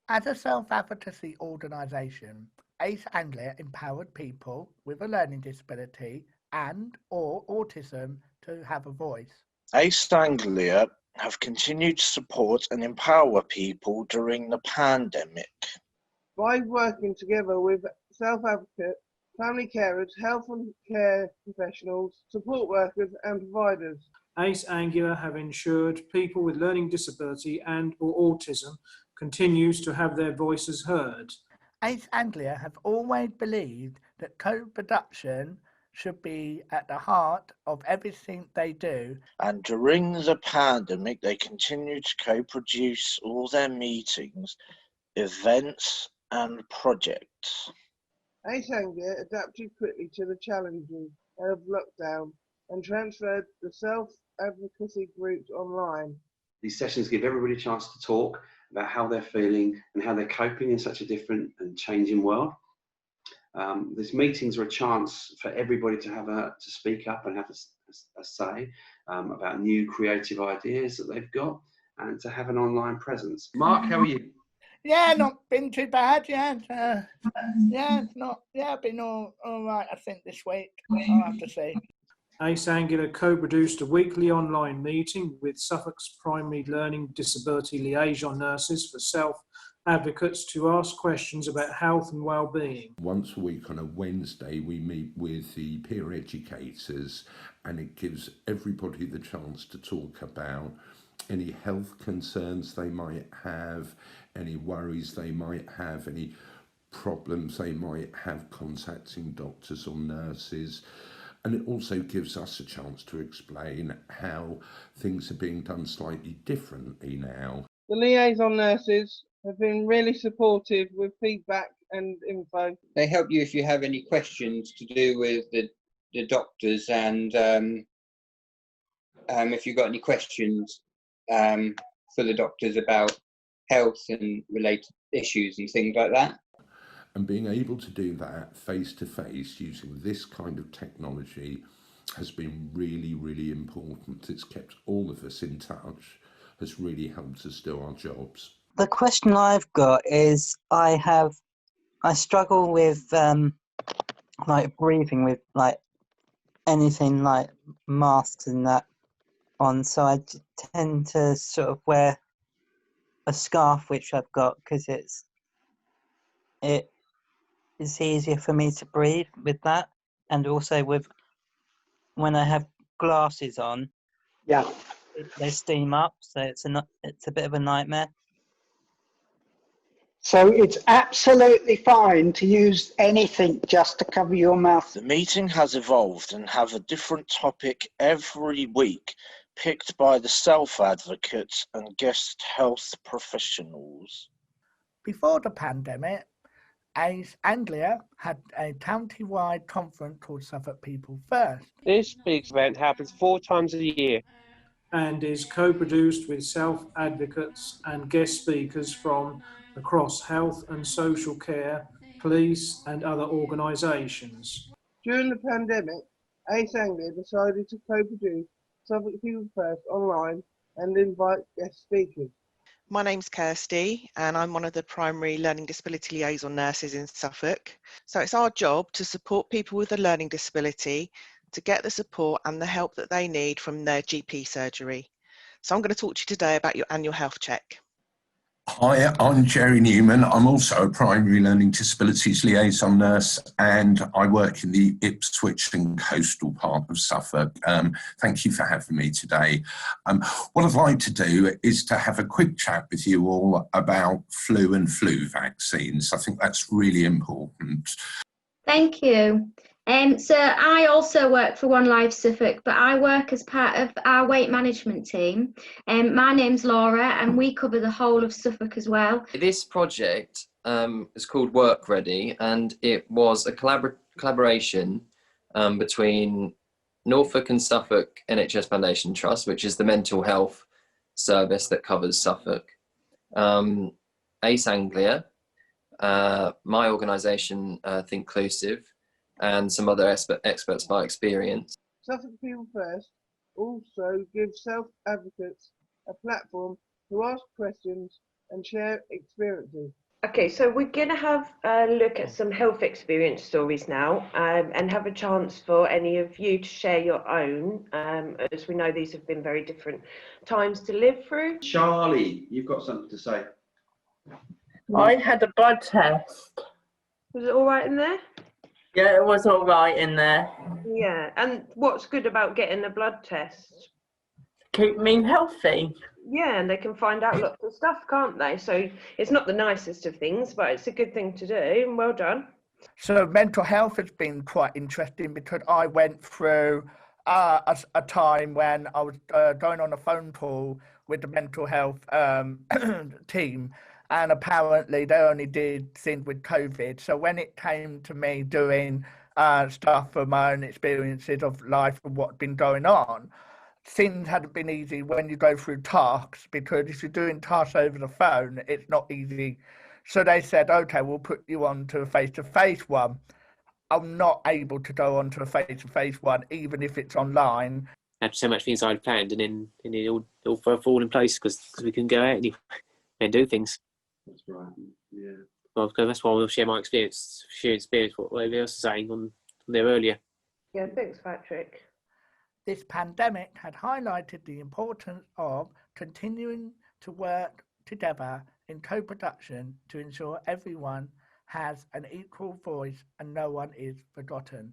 As a self-advocacy organisation, Ace Anglia empowered people with a learning disability and/or autism to have a voice. Ace Anglia have continued to support and empower people during the pandemic. By working together with self-advocates, family carers, health and care professionals, support workers and providers. Ace Anglia have ensured people with learning disability and or autism continues to have their voices heard. Ace Anglia have always believed that co-production should be at the heart of everything they do. And during the pandemic, they continue to co-produce all their meetings, events and projects. Ace Anglia adapted quickly to the challenges of lockdown and transferred the self-advocacy groups online. These sessions give everybody a chance to talk about how they're feeling and how they're coping in such a different and changing world. These meetings are a chance for everybody to speak up and have a say about new creative ideas that they've got and to have an online presence. Mark, how are you? Yeah, not been too bad. Been all right. I think this week. I'll have to say. Ace Anglia co-produced a weekly online meeting with Suffolk's primary learning disability liaison nurses for self-advocates to ask questions about health and well-being. Once a week on a Wednesday, we meet with the peer educators, and it gives everybody the chance to talk about any health concerns they might have, any worries they might have, any problems they might have contacting doctors or nurses. And it also gives us a chance to explain how things are being done slightly differently now. The liaison nurses have been really supportive with feedback and info. They help you if you have any questions to do with the doctors, and if you've got any questions for the doctors about health and related issues and things like that. And being able to do that face to face using this kind of technology has been really, really important. It's kept all of us in touch, has really helped us do our jobs. The question I've got is I struggle with like breathing with like anything like masks and that on, so I tend to sort of wear a scarf which I've got because it's easier for me to breathe with that, and also with when I have glasses on, they steam up, so it's a bit of a nightmare. So it's absolutely fine to use anything just to cover your mouth. The meeting has evolved and have a different topic every week, picked by the self-advocates and guest health professionals. Before the pandemic, Ace Anglia had a county-wide conference called Suffolk People First. This big event happens 4 times a year and is co-produced with self-advocates and guest speakers from across health and social care, police and other organisations. During the pandemic, Ace Anglia decided to co-produce Suffolk People First online and invite guest speakers. My name's Kirsty and I'm one of the primary learning disability liaison nurses in Suffolk. So it's our job to support people with a learning disability to get the support and the help that they need from their GP surgery. So I'm going to talk to you today about your annual health check. Hi, I'm Jerry Newman. I'm also a primary learning disabilities liaison nurse, and I work in the Ipswich and coastal part of Suffolk. Thank you for having me today. What I'd like to do is to have a quick chat with you all about flu and flu vaccines. I think that's really important. Thank you. So I also work for One Life Suffolk, but I work as part of our weight management team. My name's Laura and we cover the whole of Suffolk as well. This project is called Work Ready, and it was a collaboration between Norfolk and Suffolk NHS Foundation Trust, which is the mental health service that covers Suffolk, Ace Anglia, my organisation Thinklusive, and some other experts by experience. Suffolk People First also gives self-advocates a platform to ask questions and share experiences. Okay, so we're going to have a look at some health experience stories now, and have a chance for any of you to share your own, as we know these have been very different times to live through. Charlie, you've got something to say. I had a blood test. Was it all right in there? Yeah, it was all right in there. Yeah, and what's good about getting a blood test? Keep me healthy. Yeah, and they can find out lots of stuff, can't they? So it's not the nicest of things, but it's a good thing to do, and well done. So mental health has been quite interesting because I went through a time when I was going on a phone call with the mental health team, and apparently they only did things with COVID. So when it came to me doing stuff for my own experiences of life and what's been going on, things hadn't been easy when you go through tasks, because if you're doing tasks over the phone, it's not easy. So they said, okay, we'll put you on to a face-to-face one. I'm not able to go on to a face-to-face one, even if it's online. Had so much things I'd planned, and then it all fall in place because we couldn't go out and do things. That's right. Yeah. Well, that's why we'll share my experience, what everybody else is saying on there earlier. Yeah, thanks, Patrick. This pandemic had highlighted the importance of continuing to work together in co-production to ensure everyone has an equal voice and no one is forgotten.